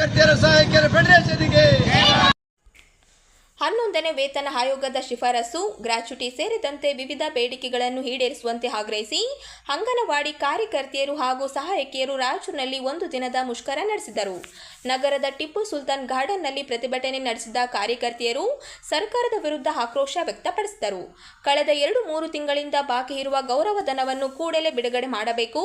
ಕಾರ್ಯಕರ್ತೆಯರ ಸಹಾಯಕರ ಫೆಡರೇಷನ್ಗೆ 11ನೇ ವೇತನ ಆಯೋಗದ ಶಿಫಾರಸು ಗ್ರಾಚ್ಯುಟಿ ಸೇರಿದಂತೆ ವಿವಿಧ ಬೇಡಿಕೆಗಳನ್ನು ಈಡೇರಿಸುವಂತೆ ಆಗ್ರಹಿಸಿ ಅಂಗನವಾಡಿ ಕಾರ್ಯಕರ್ತೆಯರು ಹಾಗೂ ಸಹಾಯಕಿಯರು ರಾಯಚೂರಿನಲ್ಲಿ ಒಂದು ದಿನದ ಮುಷ್ಕರ ನಡೆಸಿದರು. ನಗರದ ಟಿಪ್ಪು ಸುಲ್ತಾನ್ ಗಾರ್ಡನ್ನಲ್ಲಿ ಪ್ರತಿಭಟನೆ ನಡೆಸಿದ ಕಾರ್ಯಕರ್ತೆಯರು ಸರ್ಕಾರದ ವಿರುದ್ಧ ಆಕ್ರೋಶ ವ್ಯಕ್ತಪಡಿಸಿದರು. ಕಳೆದ 2-3 ತಿಂಗಳಿಂದ ಬಾಕಿ ಇರುವ ಗೌರವಧನವನ್ನು ಕೂಡಲೇ ಬಿಡುಗಡೆ ಮಾಡಬೇಕು,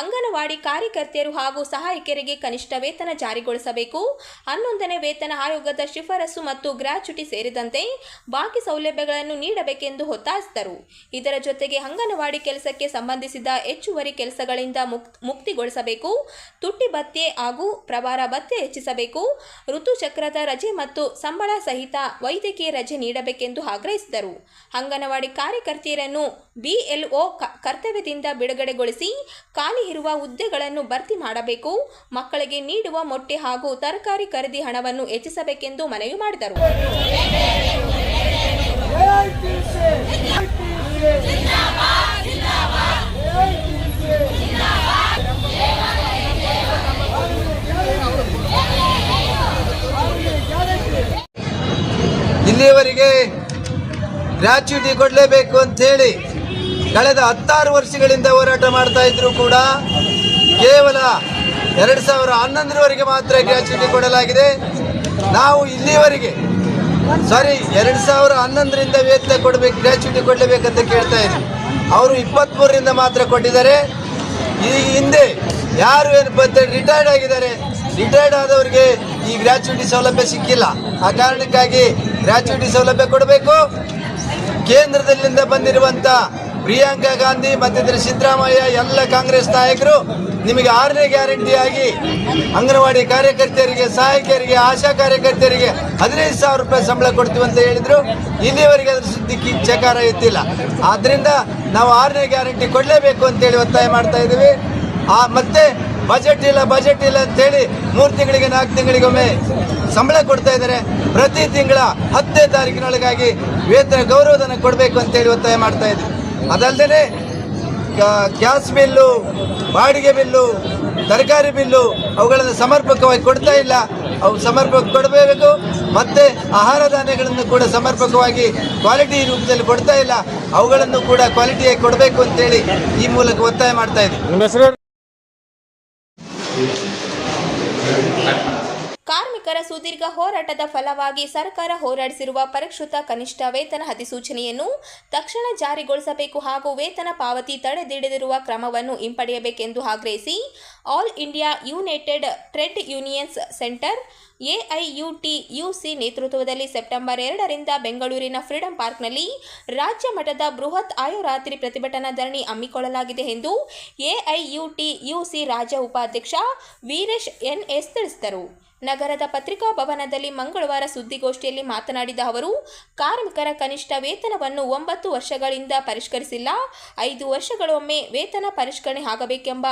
ಅಂಗನವಾಡಿ ಕಾರ್ಯಕರ್ತೆಯರು ಹಾಗೂ ಸಹಾಯಕಿಯರಿಗೆ ಕನಿಷ್ಠ ವೇತನ ಜಾರಿಗೊಳಿಸಬೇಕು, 11ನೇ ವೇತನ ಆಯೋಗದ ಶಿಫಾರಸು ಮತ್ತು ಗ್ರಾಚ್ಯುಟಿ ಸೇರಿದಂತೆ ಬಾಕಿ ಸೌಲಭ್ಯಗಳನ್ನು ನೀಡಬೇಕೆಂದು ಒತ್ತಾಯಿಸಿದರು. ಇದರ ಜೊತೆಗೆ ಅಂಗನವಾಡಿ ಕೆಲಸಕ್ಕೆ ಸಂಬಂಧಿಸಿದ ಹೆಚ್ಚುವರಿ ಕೆಲಸಗಳಿಂದ ಮುಕ್ತಿಗೊಳಿಸಬೇಕು, ತುಟ್ಟಿ ಭತ್ಯೆ ಹಾಗೂ ಪ್ರಭಾರ ಭತ್ಯೆ ಹೆಚ್ಚಿಸಬೇಕು, ಋತುಚಕ್ರದ ರಜೆ ಮತ್ತು ಸಂಬಳ ಸಹಿತ ವೈದ್ಯಕೀಯ ರಜೆ ನೀಡಬೇಕೆಂದು ಆಗ್ರಹಿಸಿದರು. ಅಂಗನವಾಡಿ ಕಾರ್ಯಕರ್ತೆಯರನ್ನು BLO ಕರ್ತವ್ಯದಿಂದ ಬಿಡುಗಡೆಗೊಳಿಸಿ ಖಾಲಿ ಇರುವ ಹುದ್ದೆಗಳನ್ನು ಭರ್ತಿ ಮಾಡಬೇಕು, ಮಕ್ಕಳಿಗೆ ನೀಡುವ ಮೊಟ್ಟೆ ಹಾಗೂ ತರಕಾರಿ ಖರೀದಿ ಹಣವನ್ನು ಹೆಚ್ಚಿಸಬೇಕೆಂದು ಮನವಿ ಮಾಡಿದರು. ಇಲ್ಲಿಯವರೆಗೆ ಗ್ರಾಚ್ಯುಟಿ ಕೊಡಲೇಬೇಕು ಅಂತ ಹೇಳಿ ಕಳೆದ 16 ವರ್ಷಗಳಿಂದ ಹೋರಾಟ ಮಾಡ್ತಾ ಇದ್ರು ಕೂಡ ಕೇವಲ 2011ರವರೆಗೆ ಮಾತ್ರ ಗ್ರಾಚ್ಯುಟಿ ಕೊಡಲಾಗಿದೆ. ನಾವು ಇಲ್ಲಿವರೆಗೆ 2011ರಿಂದ ವೇತನ ಕೊಡಬೇಕು, ಗ್ರಾಚ್ಯುಟಿ ಕೊಡಲೇಬೇಕಂತ ಕೇಳ್ತಾ ಇದ್ವಿ. ಅವರು 23ರಿಂದ ಮಾತ್ರ ಕೊಟ್ಟಿದ್ದಾರೆ. ಈ ಹಿಂದೆ ಯಾರು ರಿಟೈರ್ಡ್ ಆಗಿದ್ದಾರೆ, ರಿಟೈರ್ಡ್ ಆದವರಿಗೆ ಈ ಗ್ರಾಚ್ಯುಟಿ ಸೌಲಭ್ಯ ಸಿಕ್ಕಿಲ್ಲ. ಆ ಕಾರಣಕ್ಕಾಗಿ ಗ್ರಾಚ್ಯುಟಿ ಸೌಲಭ್ಯ ಕೊಡಬೇಕು. ಕೇಂದ್ರದಲ್ಲಿಂದ ಬಂದಿರುವಂಥ ಪ್ರಿಯಾಂಕಾ ಗಾಂಧಿ ಮತ್ತಿತರ ಸಿದ್ದರಾಮಯ್ಯ ಎಲ್ಲ ಕಾಂಗ್ರೆಸ್ ನಾಯಕರು ನಿಮಗೆ 6ನೇ ಗ್ಯಾರಂಟಿಯಾಗಿ ಅಂಗನವಾಡಿ ಕಾರ್ಯಕರ್ತೆಯರಿಗೆ, ಸಹಾಯಕಿಯರಿಗೆ, ಆಶಾ ಕಾರ್ಯಕರ್ತೆಯರಿಗೆ 15,000 ರೂಪಾಯಿ ಸಂಬಳ ಕೊಡ್ತೀವಿ ಅಂತ ಹೇಳಿದರು. ಇಲ್ಲಿವರೆಗೆ ಅದರ ಸುದ್ದಿ ಚಕಾರ ಎತ್ತಿಲ್ಲ. ಆದ್ದರಿಂದ ನಾವು 6ನೇ ಗ್ಯಾರಂಟಿ ಕೊಡಲೇಬೇಕು ಅಂತೇಳಿ ಒತ್ತಾಯ ಮಾಡ್ತಾ ಇದ್ದೀವಿ. ಮತ್ತೆ ಬಜೆಟ್ ಇಲ್ಲ ಅಂತೇಳಿ 3 ತಿಂಗಳಿಗೆ 4 ತಿಂಗಳಿಗೊಮ್ಮೆ ಸಂಬಳ ಕೊಡ್ತಾ ಇದ್ದಾರೆ. ಪ್ರತಿ ತಿಂಗಳ 10ನೇ ತಾರೀಕಿನೊಳಗಾಗಿ ವೇತನ ಗೌರವಧನ ಕೊಡಬೇಕು ಅಂತೇಳಿ ಒತ್ತಾಯ ಮಾಡ್ತಾ ಇದ್ದೀವಿ. ಅದಲ್ಲದೆ ಗ್ಯಾಸ್ ಬಿಲ್ಲು, ಬಾಡಿಗೆ ಬಿಲ್ಲು, ತರಕಾರಿ ಬಿಲ್ಲು ಅವುಗಳನ್ನು ಸಮರ್ಪಕವಾಗಿ ಕೊಡ್ತಾ ಇಲ್ಲ. ಅವು ಸಮರ್ಪಕ ಕೊಡಬೇಕು. ಮತ್ತು ಆಹಾರ ಧಾನ್ಯಗಳನ್ನು ಕೂಡ ಸಮರ್ಪಕವಾಗಿ ಕ್ವಾಲಿಟಿ ರೂಪದಲ್ಲಿ ಕೊಡ್ತಾ ಇಲ್ಲ. ಅವುಗಳನ್ನು ಕೂಡ ಕ್ವಾಲಿಟಿಯಾಗಿ ಕೊಡಬೇಕು ಅಂತೇಳಿ ಈ ಮೂಲಕ ಒತ್ತಾಯ ಮಾಡ್ತಾ ಇದ್ದೀವಿ. ಕಾರ್ಮಿಕರ ಸುದೀರ್ಘ ಹೋರಾಟದ ಫಲವಾಗಿ ಸರ್ಕಾರ ಹೊರಡಿಸಿರುವ ಪರಿಷ್ಕೃತ ಕನಿಷ್ಠ ವೇತನ ಅಧಿಸೂಚನೆಯನ್ನು ತಕ್ಷಣ ಜಾರಿಗೊಳಿಸಬೇಕು ಹಾಗೂ ವೇತನ ಪಾವತಿ ತಡೆಹಿಡಿದಿರುವ ಕ್ರಮವನ್ನು ಹಿಂಪಡೆಯಬೇಕೆಂದು ಆಗ್ರಹಿಸಿ all India United trade unions centre AIUTUC ನೇತೃತ್ವದಲ್ಲಿ ಸೆಪ್ಟೆಂಬರ್ 2ರಿಂದ ಬೆಂಗಳೂರಿನ ಫ್ರೀಡಂ ಪಾರ್ಕ್ನಲ್ಲಿ ರಾಜ್ಯ ಮಟ್ಟದ ಬೃಹತ್ ಆಯೋರಾತ್ರಿ ಪ್ರತಿಭಟನಾ ಧರಣಿ ಹಮ್ಮಿಕೊಳ್ಳಲಾಗಿದೆ ಎಂದು AIUTUC ರಾಜ್ಯ ಉಪಾಧ್ಯಕ್ಷ ವೀರೇಶ್ NS ತಿಳಿಸಿದರು. ನಗರದ ಪತ್ರಿಕಾ ಭವನದಲ್ಲಿ ಮಂಗಳವಾರ ಸುದ್ದಿಗೋಷ್ಠಿಯಲ್ಲಿ ಮಾತನಾಡಿದ ಅವರು, ಕಾರ್ಮಿಕರ ಕನಿಷ್ಠ ವೇತನವನ್ನು 9 ವರ್ಷಗಳಿಂದ ಪರಿಷ್ಕರಿಸಿಲ್ಲ. 5 ವರ್ಷಗಳೊಮ್ಮೆ ವೇತನ ಪರಿಷ್ಕರಣೆ ಆಗಬೇಕೆಂಬ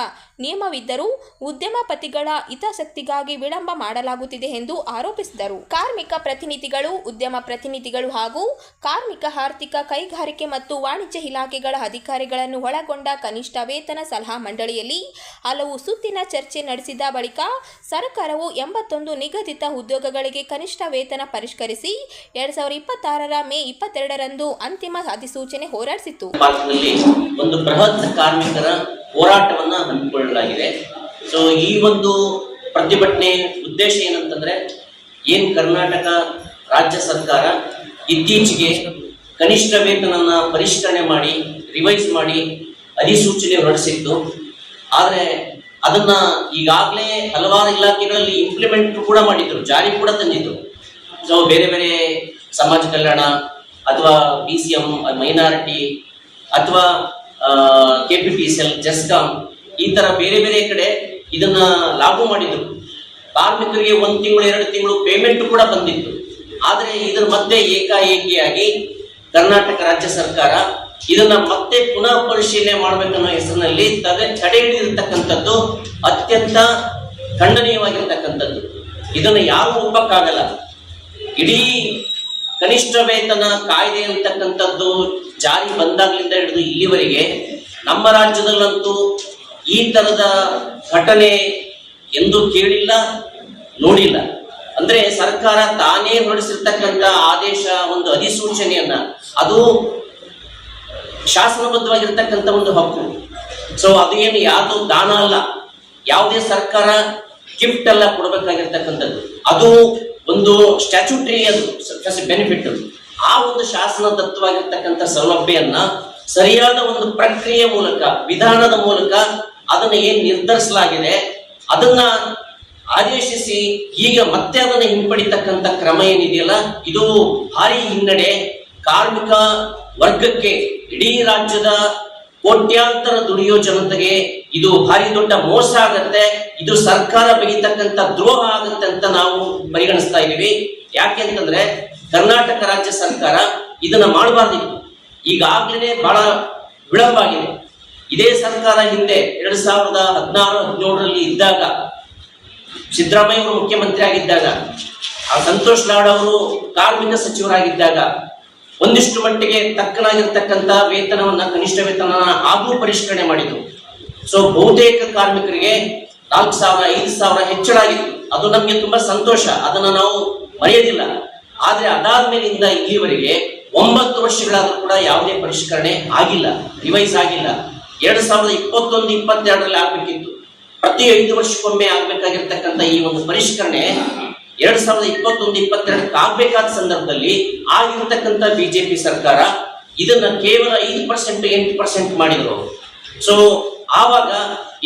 ನಿಯಮವಿದ್ದರೂ ಉದ್ಯಮಪತಿಗಳ ಹಿತಾಸಕ್ತಿಗಾಗಿ ವಿಳಂಬ ಮಾಡಲಾಗುತ್ತಿದೆ ಎಂದು ಆರೋಪಿಸಿದರು. ಕಾರ್ಮಿಕ ಪ್ರತಿನಿಧಿಗಳು, ಉದ್ಯಮ ಪ್ರತಿನಿಧಿಗಳು ಹಾಗೂ ಕಾರ್ಮಿಕ ಆರ್ಥಿಕ ಕೈಗಾರಿಕೆ ಮತ್ತು ವಾಣಿಜ್ಯ ಇಲಾಖೆಗಳ ಅಧಿಕಾರಿಗಳನ್ನು ಒಳಗೊಂಡ ಕನಿಷ್ಠ ವೇತನ ಸಲಹಾ ಮಂಡಳಿಯಲ್ಲಿ ಹಲವು ಸುತ್ತಿನ ಚರ್ಚೆ ನಡೆಸಿದ ಬಳಿಕ ಸರ್ಕಾರವು 81 ನಿಗದಿತ ಉದ್ಯೋಗಗಳಿಗೆ ಕನಿಷ್ಠ ವೇತನ ಪರಿಷ್ಕರಿಸಿ 2026ರ ಮೇ 22ರಂದು ಅಂತಿಮ ಅಧಿಸೂಚನೆ ಹೊರಡಿಸಿತು. ಒಂದು ಬೃಹತ್ ಕಾರ್ಮಿಕರ ಹೋರಾಟವನ್ನ ಹಮ್ಮಿಕೊಳ್ಳಲಾಗಿದೆ. ಸೊ ಈ ಒಂದು ಪ್ರತಿಭಟನೆ ಉದ್ದೇಶ ಏನಂತಂದ್ರೆ, ಏನ್ ಕರ್ನಾಟಕ ರಾಜ್ಯ ಸರ್ಕಾರ ಇತ್ತೀಚೆಗೆ ಕನಿಷ್ಠ ವೇತನನ್ನ ಪರಿಷ್ಕರಣೆ ಮಾಡಿ ರಿವೈಸ್ ಮಾಡಿ ಅಧಿಸೂಚನೆ ಹೊರಡಿಸಿತ್ತು. ಆದರೆ ಅದನ್ನ ಈಗಾಗಲೇ ಹಲವಾರು ಇಲಾಖೆಗಳಲ್ಲಿ ಇಂಪ್ಲಿಮೆಂಟ್ ಕೂಡ ಮಾಡಿದ್ರು, ಜಾರಿ ಕೂಡ ತಂದಿದ್ರು. ಸೊ ಬೇರೆ ಬೇರೆ ಸಮಾಜ ಕಲ್ಯಾಣ ಅಥವಾ BCM, ಮೈನಾರಿಟಿ ಅಥವಾ KPTCL, ಜೆಸ್ಕಾಂ ಈ ತರ ಬೇರೆ ಬೇರೆ ಕಡೆ ಇದನ್ನ ಲಾಗು ಮಾಡಿದ್ರು. ಕಾರ್ಮಿಕರಿಗೆ 1 ತಿಂಗಳು 2 ತಿಂಗಳು ಪೇಮೆಂಟ್ ಕೂಡ ಬಂದಿತ್ತು. ಆದ್ರೆ ಇದರ ಮಧ್ಯೆ ಏಕಾಏಕಿಯಾಗಿ ಕರ್ನಾಟಕ ರಾಜ್ಯ ಸರ್ಕಾರ ಇದನ್ನ ಮತ್ತೆ ಪುನಃ ಪರಿಶೀಲನೆ ಮಾಡಬೇಕನ್ನೋ ಹೆಸರಿನಲ್ಲಿ ತಡೆ ಹಿಡಿದಿರ್ತಕ್ಕಂಥದ್ದು ಅತ್ಯಂತ ಖಂಡನೀಯವಾಗಿರ್ತಕ್ಕಂಥದ್ದು. ಇದನ್ನು ಯಾರು ಒಪ್ಪಕ್ಕಾಗಲ್ಲ. ಇಡೀ ಕನಿಷ್ಠ ವೇತನ ಕಾಯ್ದೆ ಅಂತಕ್ಕಂಥದ್ದು ಜಾರಿ ಬಂದಾಗ್ಲಿಂದ ಹಿಡಿದು ಇಲ್ಲಿವರೆಗೆ ನಮ್ಮ ರಾಜ್ಯದಲ್ಲಂತೂ ಈ ತರದ ಘಟನೆ ಎಂದು ಕೇಳಿಲ್ಲ, ನೋಡಿಲ್ಲ. ಅಂದ್ರೆ ಸರ್ಕಾರ ತಾನೇ ಹೊರಡಿಸಿರ್ತಕ್ಕಂಥ ಆದೇಶ, ಒಂದು ಅಧಿಸೂಚನೆಯನ್ನ, ಅದು ಶಾಸನಬದ್ಧವಾಗಿರ್ತಕ್ಕಂಥ ಒಂದು ಹಕ್ಕು. ಸೊ ಅದು ಏನು ಯಾವುದು ದಾನ ಅಲ್ಲ, ಯಾವುದೇ ಸರ್ಕಾರ ಗಿಫ್ಟ್ ಎಲ್ಲ ಕೊಡಬೇಕಾಗಿರ್ತಕ್ಕಂಥದ್ದು, ಅದು ಒಂದು ಸ್ಟ್ಯಾಚ್ಯೂಟರಿ, ಅದು ಬೆನಿಫಿಟ್. ಆ ಒಂದು ಶಾಸನದತ್ತವಾಗಿರ್ತಕ್ಕಂಥ ಸೌಲಭ್ಯವನ್ನ ಸರಿಯಾದ ಒಂದು ಪ್ರಕ್ರಿಯೆ ಮೂಲಕ, ವಿಧಾನದ ಮೂಲಕ ಅದನ್ನ ಏನ್ ನಿರ್ಧರಿಸಲಾಗಿದೆ ಅದನ್ನ ಆದೇಶಿಸಿ ಈಗ ಮತ್ತೆ ಅದನ್ನ ಹಿಂಪಡಿತಕ್ಕಂಥ ಕ್ರಮ ಏನಿದೆಯಲ್ಲ, ಇದು ಭಾರಿ ಹಿನ್ನಡೆ. ಕಾರ್ಮಿಕ ವರ್ಗಕ್ಕೆ, ಇಡೀ ರಾಜ್ಯದ ಕೋಟ್ಯಾಂತರ ದುಡಿಯೋ ಜನತೆಗೆ ಇದು ಭಾರಿ ದೊಡ್ಡ ಮೋಸ ಆಗತ್ತೆ. ಇದು ಸರ್ಕಾರ ಬಗೆತಕ್ಕಂಥ ದ್ರೋಹ ಆಗತ್ತೆ ಅಂತ ನಾವು ಪರಿಗಣಿಸ್ತಾ ಇದೀವಿ. ಯಾಕೆ ಅಂತಂದ್ರೆ ಕರ್ನಾಟಕ ರಾಜ್ಯ ಸರ್ಕಾರ ಇದನ್ನ ಮಾಡಬಾರ್ದಿತ್ತು. ಈಗಾಗ್ಲೇ ಬಹಳ ವಿಳಂಬ ಆಗಿದೆ. ಇದೇ ಸರ್ಕಾರ ಹಿಂದೆ 2016-17 ಇದ್ದಾಗ, ಸಿದ್ದರಾಮಯ್ಯ ಅವರು ಮುಖ್ಯಮಂತ್ರಿ ಆಗಿದ್ದಾಗ, ಸಂತೋಷ್ ಲಾಡ್ ಅವರು ಕಾರ್ಮಿಕ ಸಚಿವರಾಗಿದ್ದಾಗ ಒಂದಿಷ್ಟು ಮಟ್ಟಿಗೆ ತಕ್ಕನಾಗಿರ್ತಕ್ಕಂಥ ವೇತನವನ್ನ, ಕನಿಷ್ಠ ವೇತನ ಹಾಗೂ ಪರಿಷ್ಕರಣೆ ಮಾಡಿದ್ರು. ಸೊ ಬಹುತೇಕ ಕಾರ್ಮಿಕರಿಗೆ 4,000, 5,000 ಹೆಚ್ಚಳ ಆಗಿತ್ತು. ಅದು ನಮ್ಗೆ ತುಂಬಾ ಸಂತೋಷ, ಅದನ್ನ ನಾವು ಮರೆಯೋದಿಲ್ಲ. ಆದ್ರೆ ಅದಾದ್ಮೇಲಿಂದ ಇಲ್ಲಿವರೆಗೆ 9 ವರ್ಷಗಳಾದ್ರೂ ಕೂಡ ಯಾವುದೇ ಪರಿಷ್ಕರಣೆ ಆಗಿಲ್ಲ, ರಿವೈಸ್ ಆಗಿಲ್ಲ. 2021-22 ಆಗ್ಬೇಕಿತ್ತು. ಪ್ರತಿ 5 ವರ್ಷಕ್ಕೊಮ್ಮೆ ಆಗ್ಬೇಕಾಗಿರ್ತಕ್ಕಂಥ ಈ ಒಂದು ಪರಿಷ್ಕರಣೆ 2021-22 ಆಗ್ಬೇಕಾದ ಸಂದರ್ಭದಲ್ಲಿ ಆಗಿರ್ತಕ್ಕಂಥ ಬಿಜೆಪಿ ಸರ್ಕಾರ ಇದನ್ನ ಕೇವಲ 5%, 8% ಮಾಡಿದ್ರು. ಸೊ ಆವಾಗ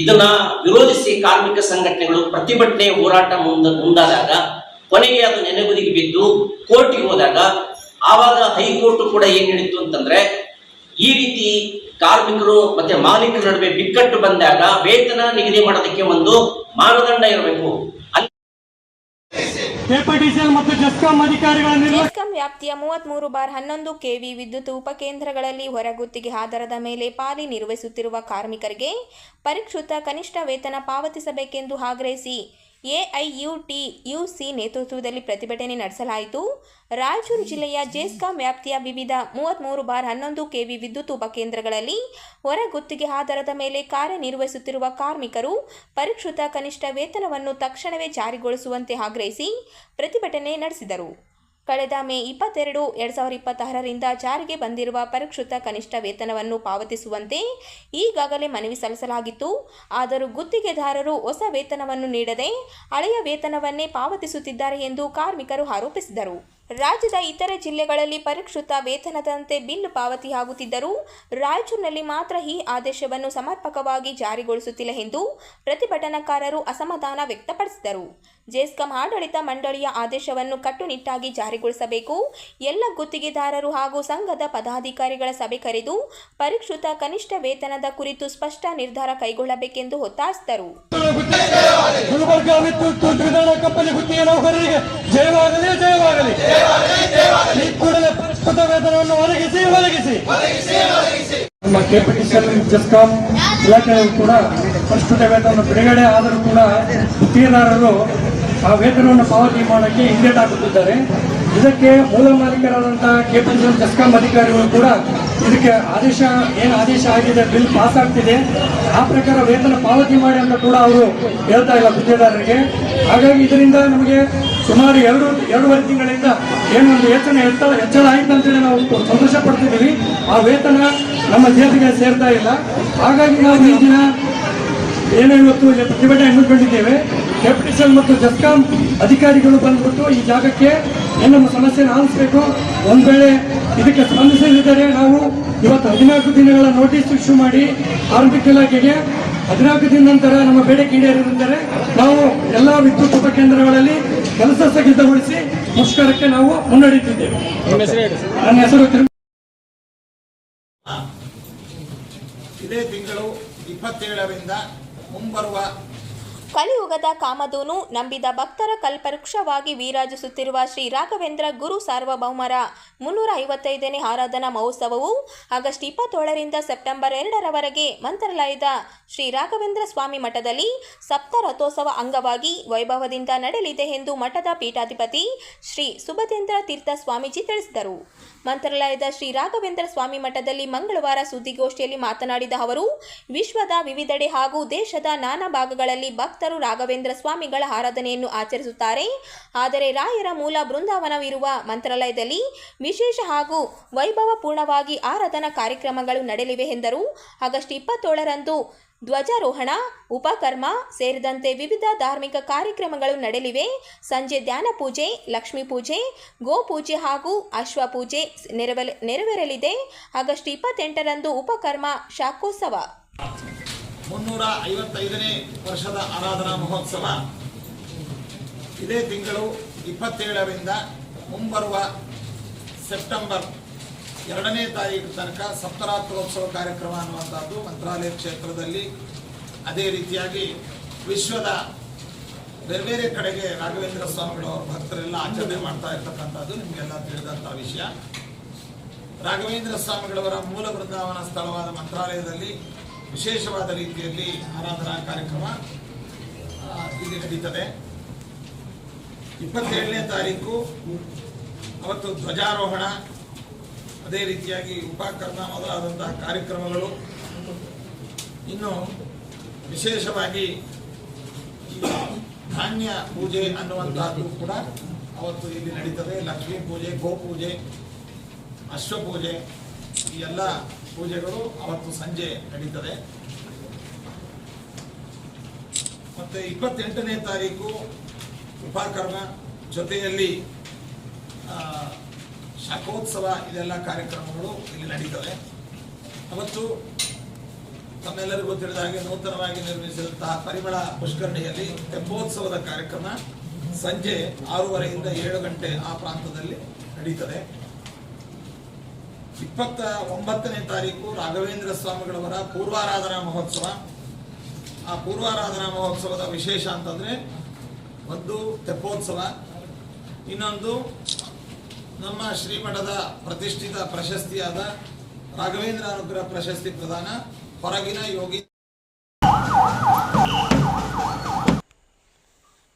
ಇದನ್ನ ವಿರೋಧಿಸಿ ಕಾರ್ಮಿಕ ಸಂಘಟನೆಗಳು ಪ್ರತಿಭಟನೆ, ಹೋರಾಟ ಮುಂದಾದಾಗ ಕೊನೆಗೆ ಅದು ನೆನೆಗುದಿಗೆ ಬಿದ್ದು ಕೋರ್ಟಿಗೆ ಹೋದಾಗ, ಆವಾಗ ಹೈಕೋರ್ಟ್ ಕೂಡ ಏನ್ ಹೇಳಿತ್ತು ಅಂತಂದ್ರೆ, ಈ ರೀತಿ ಕಾರ್ಮಿಕರು ಮತ್ತೆ ಮಾಲೀಕರ ನಡುವೆ ಬಿಕ್ಕಟ್ಟು ಬಂದಾಗ ವೇತನ ನಿಗದಿ ಮಾಡೋದಕ್ಕೆ ಒಂದು ಮಾನದಂಡ ಇರಬೇಕು. ಜೆಸ್ಕಾಂ ವ್ಯಾಪ್ತಿಯ 33/11 ಕೆವಿ ವಿದ್ಯುತ್ ಉಪಕೇಂದ್ರಗಳಲ್ಲಿ ಹೊರಗುತ್ತಿಗೆ ಆಧಾರದ ಮೇಲೆ ಪಾಲಿ ನಿರ್ವಹಿಸುತ್ತಿರುವ ಕಾರ್ಮಿಕರಿಗೆ ಪರಿಷ್ಕೃತ ಕನಿಷ್ಠ ವೇತನ ಪಾವತಿಸಬೇಕೆಂದು ಆಗ್ರಹಿಸಿ ಎಐಯುಟಿಯುಸಿ ನೇತೃತ್ವದಲ್ಲಿ ಪ್ರತಿಭಟನೆ ನಡೆಸಲಾಯಿತು. ರಾಯಚೂರು ಜಿಲ್ಲೆಯ ಜೆಸ್ಕಾಂ ವ್ಯಾಪ್ತಿಯ ವಿವಿಧ 33/11 ಕೆವಿ ವಿದ್ಯುತ್ ಉಪಕೇಂದ್ರಗಳಲ್ಲಿ ಹೊರಗುತ್ತಿಗೆ ಆಧಾರದ ಮೇಲೆ ಕಾರ್ಯನಿರ್ವಹಿಸುತ್ತಿರುವ ಕಾರ್ಮಿಕರು ಪರಿಷ್ಕೃತ ಕನಿಷ್ಠ ವೇತನವನ್ನು ತಕ್ಷಣವೇ ಜಾರಿಗೊಳಿಸುವಂತೆ ಆಗ್ರಹಿಸಿ ಪ್ರತಿಭಟನೆ ನಡೆಸಿದರು. ಕಳೆದ ಮೇ 22, 2026ರಿಂದ ಜಾರಿಗೆ ಬಂದಿರುವ ಪರಿಷ್ಕೃತ ಕನಿಷ್ಠ ವೇತನವನ್ನು ಪಾವತಿಸುವಂತೆ ಈಗಾಗಲೇ ಮನವಿ ಸಲ್ಲಿಸಲಾಗಿತ್ತು. ಆದರೂ ಗುತ್ತಿಗೆದಾರರು ಹೊಸ ವೇತನವನ್ನು ನೀಡದೆ ಹಳೆಯ ವೇತನವನ್ನೇ ಪಾವತಿಸುತ್ತಿದ್ದಾರೆ ಎಂದು ಕಾರ್ಮಿಕರು ಆರೋಪಿಸಿದರು. ರಾಜ್ಯದ ಇತರೆ ಜಿಲ್ಲೆಗಳಲ್ಲಿ ಪರಿಷ್ಕೃತ ವೇತನದಂತೆ ಬಿಲ್ ಪಾವತಿಯಾಗುತ್ತಿದ್ದರೂ ರಾಯಚೂರಿನಲ್ಲಿ ಮಾತ್ರ ಈ ಆದೇಶವನ್ನು ಸಮರ್ಪಕವಾಗಿ ಜಾರಿಗೊಳಿಸುತ್ತಿಲ್ಲ ಎಂದು ಪ್ರತಿಭಟನಾಕಾರರು ಅಸಮಾಧಾನ ವ್ಯಕ್ತಪಡಿಸಿದರು. ಜೆಸ್ಕಾಂ ಆಡಳಿತ ಮಂಡಳಿಯ ಆದೇಶವನ್ನು ಕಟ್ಟುನಿಟ್ಟಾಗಿ ಜಾರಿಗೊಳಿಸಬೇಕು. ಎಲ್ಲ ಗುತ್ತಿಗೆದಾರರು ಹಾಗೂ ಸಂಘದ ಪದಾಧಿಕಾರಿಗಳ ಸಭೆ ಕರೆದು ಪರಿಷ್ಕೃತ ಕನಿಷ್ಠ ವೇತನದ ಕುರಿತು ಸ್ಪಷ್ಟ ನಿರ್ಧಾರ ಕೈಗೊಳ್ಳಬೇಕೆಂದು ಒತ್ತಾಯಿಸಿದರು. ನಮ್ಮ ಕೆಪಿಟಿಸಿಎಲ್ ಜೆಸ್ಕಾಂ ಇಲಾಖೆಯು ಕೂಡ ಪರಿಷ್ಕೃತ ವೇತನ ಬಿಡುಗಡೆ ಆದರೂ ಕೂಡ ಗುತ್ತಿಗೆದಾರರು ಆ ವೇತನವನ್ನು ಪಾವತಿ ಮಾಡೋಕ್ಕೆ ಹಿಂದೇಟಾಗುತ್ತಿದ್ದಾರೆ. ಇದಕ್ಕೆ ಮೂಲ ಮಾಲೀಕರಾದಂತಹ ಕೆಪಿಟಿಸಿಎಲ್ ಜೆಸ್ಕಾಂ ಅಧಿಕಾರಿಗಳು ಕೂಡ ಇದಕ್ಕೆ ಆದೇಶ ಆಗಿದೆ, ಬಿಲ್ ಪಾಸ್ ಆಗ್ತಿದೆ, ಆ ಪ್ರಕಾರ ವೇತನ ಪಾವತಿ ಮಾಡಿ ಅಂತ ಕೂಡ ಅವರು ಹೇಳ್ತಾ ಇಲ್ಲ ಗುತ್ತಿಗೆದಾರರಿಗೆ. ಹಾಗಾಗಿ ಇದರಿಂದ ನಮಗೆ ಸುಮಾರು 2.5 ತಿಂಗಳಿಂದ ಏನೊಂದು ವೇತನ ಹೆಚ್ಚಳ ಆಯ್ತು ಅಂತೇಳಿ ನಾವು ಸಂತೋಷ ಪಡ್ತಿದ್ದೀವಿ. ಆ ವೇತನ ನಮ್ಮ ಜೇಬಿಗೆ ಸೇರ್ತಾ ಇಲ್ಲ. ಹಾಗಾಗಿ ನಾವು ಈ ದಿನ ಏನೋ ಇವತ್ತು ಪ್ರತಿಭಟನೆ ಹಮ್ಮಿಕೊಂಡಿದ್ದೇವೆ. ಕೆಪಿಟಿಸಿಎಲ್ ಮತ್ತು ಜೆಸ್ಕಾಂ ಅಧಿಕಾರಿಗಳು ಬಂದ್ಬಿಟ್ಟು ಈ ಜಾಗಕ್ಕೆ ಏನು ನಮ್ಮ ಸಮಸ್ಯೆಯನ್ನು ಆಲಿಸಬೇಕು. ಒಂದು ವೇಳೆ ಇದಕ್ಕೆ ಸ್ಪಂದಿಸದಿದ್ದರೆ ನಾವು ಇವತ್ತು 14 ದಿನಗಳ ನೋಟಿಸ್ ಇಶ್ಯೂ ಮಾಡಿ ಆರಂಭಿಕ ಇಲಾಖೆಗೆ 14 ದಿನ ನಂತರ ನಮ್ಮ ಬೇಡಿಕೆ ಈಡೇರಿದರೆ ನಾವು ಎಲ್ಲ ವಿದ್ಯುತ್ ಉಪಕೇಂದ್ರಗಳಲ್ಲಿ ಕೆಲಸ ಸ್ಥಗಿತಗೊಳಿಸಿ ಮುಷ್ಕರಕ್ಕೆ ನಾವು ಮುನ್ನಡೆಯುತ್ತಿದ್ದೇವೆ. ನನ್ನ ಹೆಸರು ಇದೇ ತಿಂಗಳು 27ರಿಂದ ಮುಂಬರುವ ಕಲಿಯುಗದ ಕಾಮಧೇನು ನಂಬಿದ ಭಕ್ತರ ಕಲ್ಪವೃಕ್ಷವಾಗಿ ವಿರಾಜಿಸುತ್ತಿರುವ ಶ್ರೀ ರಾಘವೇಂದ್ರ ಗುರು ಸಾರ್ವಭೌಮರ 355ನೇ ಆರಾಧನಾ ಮಹೋತ್ಸವವು ಆಗಸ್ಟ್ 27ರಿಂದ ಸೆಪ್ಟೆಂಬರ್ 2ರವರೆಗೆ ಮಂತ್ರಾಲಯದ ಶ್ರೀ ರಾಘವೇಂದ್ರ ಸ್ವಾಮಿ ಮಠದಲ್ಲಿ ಸಪ್ತರಥೋತ್ಸವ ಅಂಗವಾಗಿ ವೈಭವದಿಂದ ನಡೆಯಲಿದೆ ಎಂದು ಮಠದ ಪೀಠಾಧಿಪತಿ ಶ್ರೀ ಸುಬದೇಂದ್ರ ತೀರ್ಥ ಸ್ವಾಮೀಜಿ ತಿಳಿಸಿದರು. ಮಂತ್ರಾಲಯದ ಶ್ರೀ ರಾಘವೇಂದ್ರ ಸ್ವಾಮಿ ಮಠದಲ್ಲಿ ಮಂಗಳವಾರ ಸುದ್ದಿಗೋಷ್ಠಿಯಲ್ಲಿ ಮಾತನಾಡಿದ ಅವರು, ವಿಶ್ವದ ವಿವಿಧೆಡೆ ಹಾಗೂ ದೇಶದ ನಾನಾ ಭಾಗಗಳಲ್ಲಿ ಭಕ್ತ ಭಕ್ತರು ರಾಘವೇಂದ್ರ ಸ್ವಾಮಿಗಳ ಆರಾಧನೆಯನ್ನು ಆಚರಿಸುತ್ತಾರೆ. ಆದರೆ ರಾಯರ ಮೂಲ ಬೃಂದಾವನವಿರುವ ಮಂತ್ರಾಲಯದಲ್ಲಿ ವಿಶೇಷ ಹಾಗೂ ವೈಭವಪೂರ್ಣವಾಗಿ ಆರಾಧನಾ ಕಾರ್ಯಕ್ರಮಗಳು ನಡೆಯಲಿವೆ ಎಂದರು. ಆಗಸ್ಟ್ 27ರಂದು ಧ್ವಜಾರೋಹಣ, ಉಪಕರ್ಮ ಸೇರಿದಂತೆ ವಿವಿಧ ಧಾರ್ಮಿಕ ಕಾರ್ಯಕ್ರಮಗಳು ನಡೆಯಲಿವೆ. ಸಂಜೆ ಧ್ಯಾನ ಪೂಜೆ, ಲಕ್ಷ್ಮೀ ಪೂಜೆ, ಗೋಪೂಜೆ ಹಾಗೂ ಅಶ್ವ ಪೂಜೆ ನೆರವೇರಲಿದೆ. ಆಗಸ್ಟ್ 28ರಂದು ಉಪಕರ್ಮ ಶಾಖೋತ್ಸವ. 355ನೇ ವರ್ಷದ ಆರಾಧನಾ ಮಹೋತ್ಸವ ಇದೇ ತಿಂಗಳು 27ರಿಂದ ಮುಂಬರುವ ಸೆಪ್ಟೆಂಬರ್ 2ನೇ ತಾರೀಕು ತನಕ ಸಪ್ತರಾತ್ರೋತ್ಸವ ಕಾರ್ಯಕ್ರಮ ಅನ್ನುವಂಥದ್ದು ಮಂತ್ರಾಲಯ ಕ್ಷೇತ್ರದಲ್ಲಿ, ಅದೇ ರೀತಿಯಾಗಿ ವಿಶ್ವದ ಬೇರೆ ಬೇರೆ ಕಡೆಗೆ ರಾಘವೇಂದ್ರ ಸ್ವಾಮಿಗಳವರ ಭಕ್ತರೆಲ್ಲ ಆಚರಣೆ ಮಾಡ್ತಾ ಇರ್ತಕ್ಕಂಥದ್ದು ನಿಮಗೆಲ್ಲ ತಿಳಿದಂಥ ವಿಷಯ. ರಾಘವೇಂದ್ರ ಸ್ವಾಮಿಗಳವರ ಮೂಲ ಬೃಂದಾವನ ಸ್ಥಳವಾದ ಮಂತ್ರಾಲಯದಲ್ಲಿ ವಿಶೇಷವಾದ ರೀತಿಯಲ್ಲಿ ಆರಾಧನಾ ಕಾರ್ಯಕ್ರಮ ಇಲ್ಲಿ ನಡೀತದೆ. 27ನೇ ತಾರೀಕು ಅವತ್ತು ಧ್ವಜಾರೋಹಣ, ಅದೇ ರೀತಿಯಾಗಿ ಉಪಕರ್ಮ ಮೊದಲಾದಂತಹ ಕಾರ್ಯಕ್ರಮಗಳು. ಇನ್ನು ವಿಶೇಷವಾಗಿ ಧಾನ್ಯ ಪೂಜೆ ಅನ್ನುವಂತಹದ್ದು ಕೂಡ ಅವತ್ತು ಇಲ್ಲಿ ನಡೀತದೆ. ಲಕ್ಷ್ಮೀ ಪೂಜೆ, ಗೋಪೂಜೆ, ಅಶ್ವಪೂಜೆ, ಈ ಎಲ್ಲ ಪೂಜೆಗಳು ಅವತ್ತು ಸಂಜೆ ನಡೀತದೆ. ಮತ್ತೆ 28ನೇ ತಾರೀಕು ಉಪಕರ್ಮ ಜೊತೆಯಲ್ಲಿ ಶಾಖೋತ್ಸವ, ಇದೆಲ್ಲ ಕಾರ್ಯಕ್ರಮಗಳು ಇಲ್ಲಿ ನಡೀತವೆ. ಅವತ್ತು ತಮ್ಮೆಲ್ಲರಿಗೂ ತಿಳಿದ ಹಾಗೆ ನೂತನವಾಗಿ ನಿರ್ಮಿಸಿದಂತಹ ಪರಿಮಳ ಪುಷ್ಕರಣಿಯಲ್ಲಿ ತೆಪ್ಪೋತ್ಸವದ ಕಾರ್ಯಕ್ರಮ ಸಂಜೆ 6:30ರಿಂದ 7 ಗಂಟೆ ಆ ಪ್ರಾಂತದಲ್ಲಿ ನಡೀತದೆ. 29ನೇ ತಾರೀಕು ರಾಘವೇಂದ್ರ ಸ್ವಾಮಿಗಳವರ ಪೂರ್ವಾರಾಧನಾ ಮಹೋತ್ಸವ. ಆ ಪೂರ್ವಾರಾಧನಾ ಮಹೋತ್ಸವದ ವಿಶೇಷ ಅಂತಂದ್ರೆ ಒಂದು ತೆಪ್ಪೋತ್ಸವ, ಇನ್ನೊಂದು ನಮ್ಮ ಶ್ರೀಮಠದ ಪ್ರತಿಷ್ಠಿತ ಪ್ರಶಸ್ತಿಯಾದ ರಾಘವೇಂದ್ರ ಅನುಗ್ರಹ ಪ್ರಶಸ್ತಿ ಪ್ರದಾನ. ಹೊರಗಿನ ಯೋಗಿ